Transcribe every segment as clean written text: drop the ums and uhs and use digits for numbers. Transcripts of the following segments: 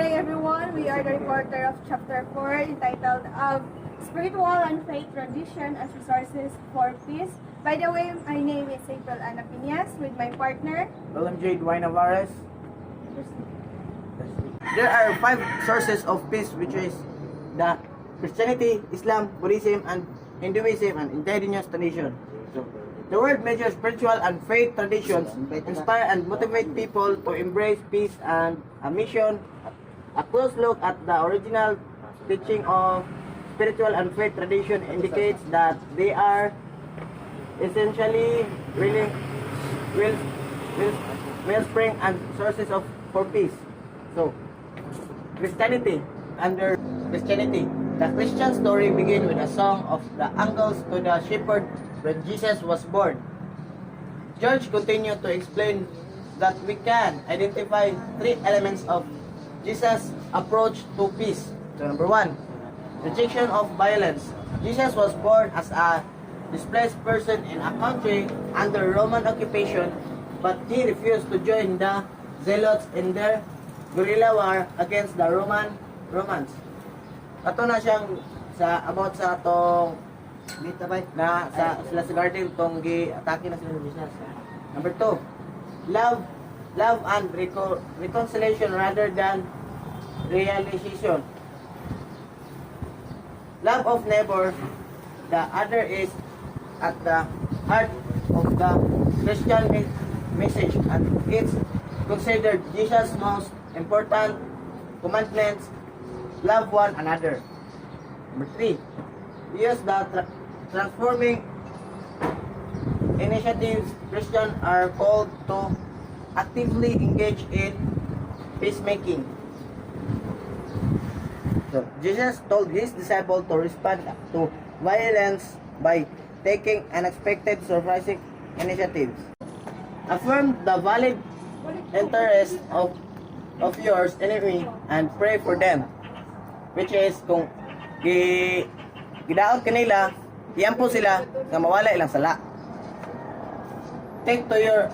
day, everyone. We are the reporter of Chapter 4 entitled Spiritual and Faith Tradition as Resources for Peace. By the way, my name is April Ana Piñas with my partner. William J. Dwight Navarez. There are 5 sources of peace, which is the Christianity, Islam, Buddhism, and Hinduism, and indigenous tradition. So, the word measures spiritual and faith traditions inspire and motivate people to embrace peace and a mission. A close look at the original teaching of spiritual and faith tradition indicates that they are essentially really wellspring and sources of for peace. So, Christianity. Under Christianity, the Christian story begins with a song of the angels to the shepherd when Jesus was born. George continued to explain that we can identify 3 elements of Jesus' approach to peace. So, number 1, rejection of violence. Jesus was born as a displaced person in a country under Roman occupation, but he refused to join the zealots in their guerrilla war against the Romans. Ato na siyang about sa atong na sila sa garden tong gi-atake na sila sa business. Number 2, love and reconciliation rather than realization. Love of neighbor, the other, is at the heart of the Christian message, and it's considered Jesus' most important commandments. Love one another. Number 3, use the transforming initiatives. Christians are called to actively engage in peacemaking. So, Jesus told his disciples to respond to violence by taking unexpected, surprising initiatives. Affirm the valid interest of yours enemy and pray for them, which is kung gidaot kanila, iyampo sila nga mawala ilang sala. Take to your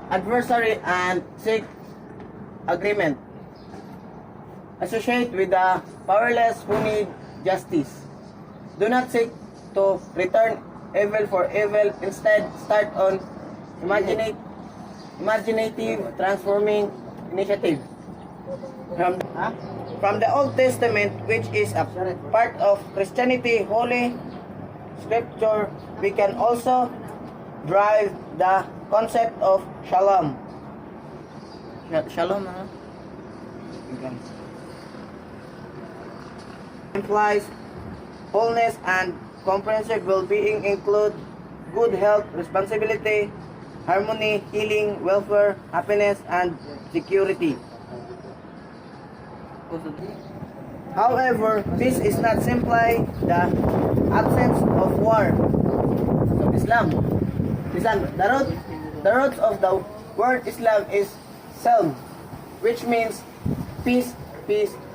adversary and seek agreement. Associate with the powerless who need justice. Do not seek to return evil for evil. Instead, start on imaginative transforming initiative. From the Old Testament, which is a part of Christianity, Holy Scripture, we can also derive the concept of shalom. Shalom, implies wholeness and comprehensive well-being, include good health, responsibility, harmony, healing, welfare, happiness, and security. However, peace is not simply the absence of war. So, Islam, the root of the word Islam is Salam, which means peace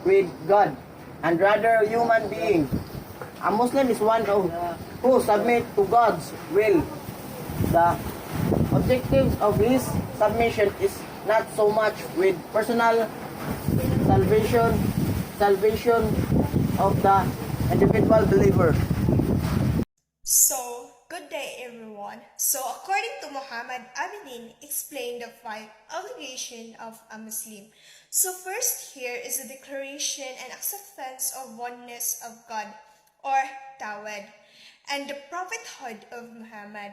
with God, and rather human being. A Muslim is one who submit to God's will. The objectives of his submission is not so much with personal salvation of the individual believer. So, good day everyone. So, according to Muhammad Abidin, explained the 5 obligations of a Muslim. So, first here is the declaration and acceptance of oneness of God, or Tawhid, and the prophethood of Muhammad.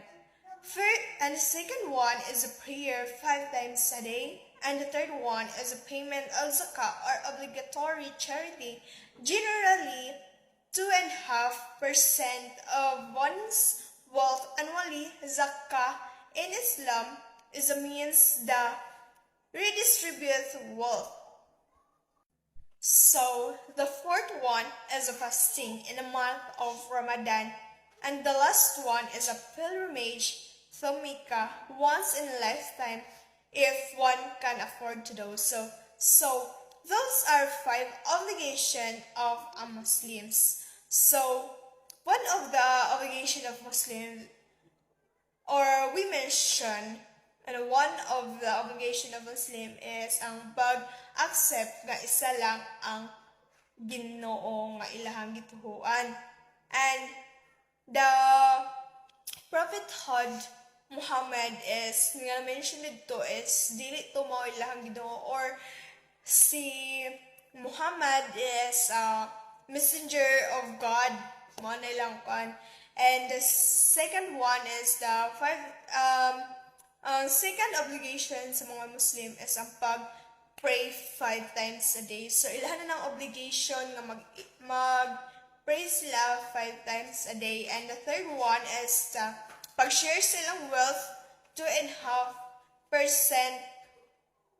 First, and the second one is a prayer 5 times a day, and the third one is a payment of zakah or obligatory charity, generally 2.5% of one's wealth annually. Zakah in Islam is a means that redistributes wealth. So, the fourth one is a fasting in the month of Ramadan, and the last one is a pilgrimage to Mecca once in a lifetime, if one can afford to do so. So, those are 5 obligations of a Muslims. So, one of the obligation of Muslims, or we mention, and one of the obligation of Muslim is ang accept nga isa lang ang Ginoo nga ilahang gituhuan. And the prophethood Muhammad is, nga mention dito is, dili to mao ilahang Ginoo, or si Muhammad is a messenger of God, mo na lang kan. And the second one is the second obligation sa mga Muslim is ang pray 5 times a day. So ilahan na ng obligation nga mag-pray sila 5 times a day. And the third one is pag-share silang wealth 2.5%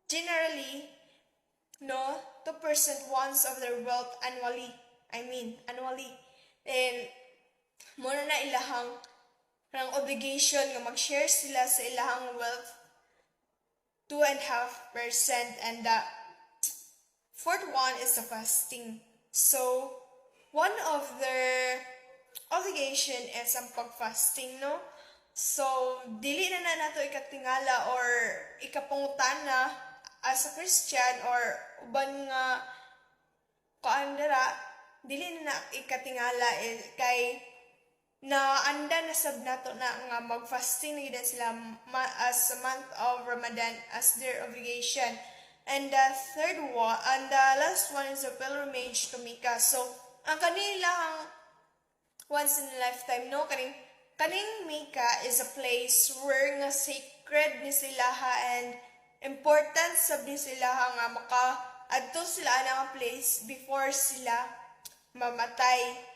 generally, no, 2% once of their wealth annually. And muna na ilahang obligation nga mag-share sila sa ilahang wealth 2.5%. And the fourth one is the fasting. So one of their obligation is ang pag-fasting, no? So dili na nato ikatingala or ikapangutana as a Christian or uban nga kaandara, dili na ikatingala kay na anda na sab nato na nga mag-fasting na gid sila as a month of Ramadan as their obligation. And the third one, and the last one is a pilgrimage to Mecca. So ang kanilang once in a lifetime, no, kaning Mecca is a place where nga sacred ni sila and important sab ni sila nga maka-adto sila na nga place before sila mamatay.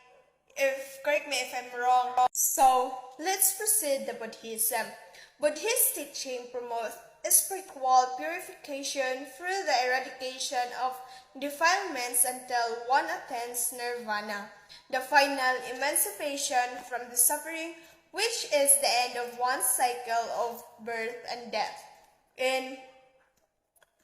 Correct me if I'm wrong. So, let's proceed to Buddhism. Buddhist teaching promotes spiritual purification through the eradication of defilements until one attains nirvana, the final emancipation from the suffering, which is the end of one cycle of birth and death. In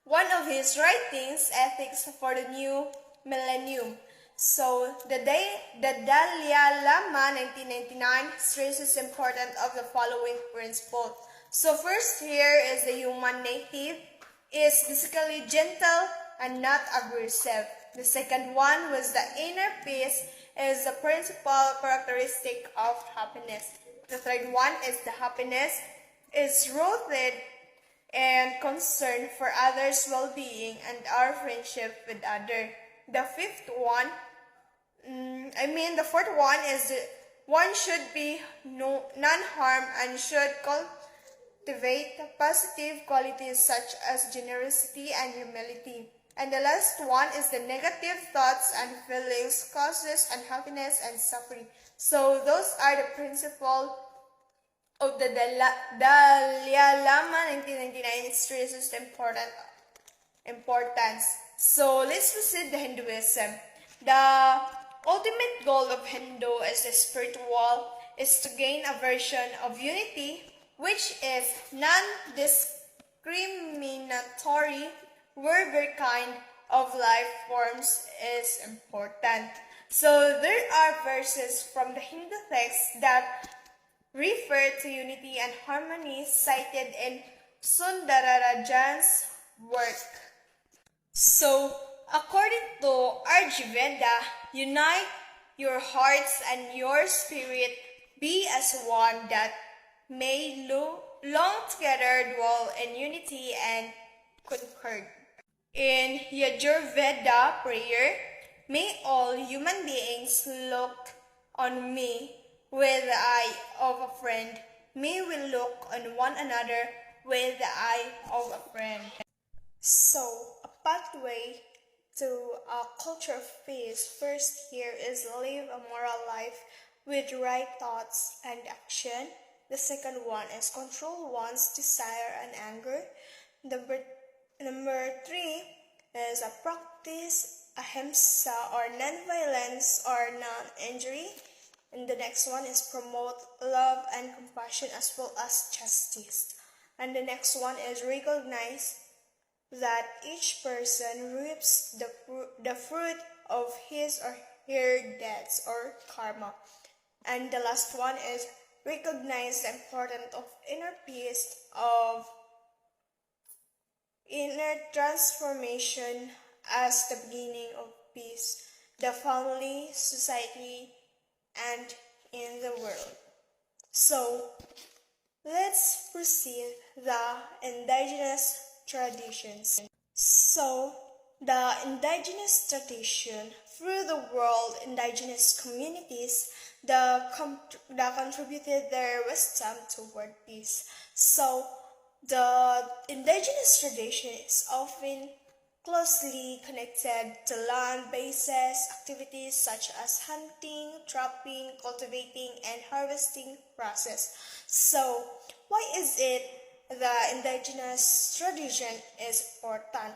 one of his writings, Ethics for the New Millennium, so the Dalai Lama 1999 stresses the importance of the following principle. So first here is the human native is physically gentle and not aggressive. The second one was the inner peace is the principal characteristic of happiness. The third one is the happiness is rooted and concern for others' well-being and our friendship with others. The fourth one is one should be non-harm and should cultivate positive qualities such as generosity and humility. And the last one is the negative thoughts and feelings causes unhappiness and suffering. So those are the principles of the Dalai Lama 1999. It stresses the importance. So let's proceed to Hinduism. The ultimate goal of Hindu is the spiritual is to gain a version of unity which is non-discriminatory, where their kind of life forms is important. So there are verses from the Hindu text that refer to unity and harmony cited in Sundararajan's work. So, according to Ayurveda, unite your hearts and your spirit be as one that may long together dwell in unity and concord. In Yajurveda prayer, may all human beings look on me with the eye of a friend. May we look on one another with the eye of a friend. So, a pathway to a culture of peace first here is live a moral life with right thoughts and action. The second one is control one's desire and anger. Number 3 is a practice ahimsa or non-violence or non-injury. And the next one is promote love and compassion as well as justice. And the next one is recognize that each person reaps the fruit of his or her deeds or karma. And the last one is recognize the importance of inner peace inner transformation as the beginning of peace, the family, society, and in the world. So, let's proceed the indigenous traditions. So, the indigenous tradition through the world, indigenous communities that contributed their wisdom toward peace. So, the indigenous tradition is often closely connected to land-based activities such as hunting, trapping, cultivating, and harvesting process. So, why is it the indigenous tradition is important?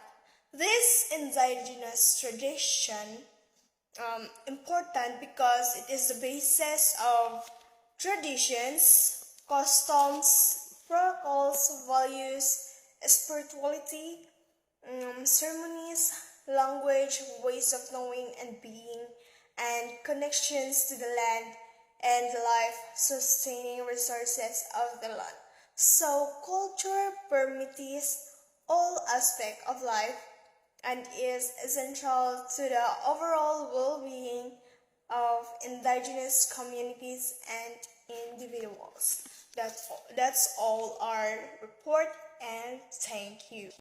This indigenous tradition important because it is the basis of traditions, customs, protocols, values, spirituality, ceremonies, language, ways of knowing and being, and connections to the land and life sustaining resources of the land. So culture permeates all aspects of life and is essential to the overall well-being of indigenous communities and individuals. That's all our report, and thank you.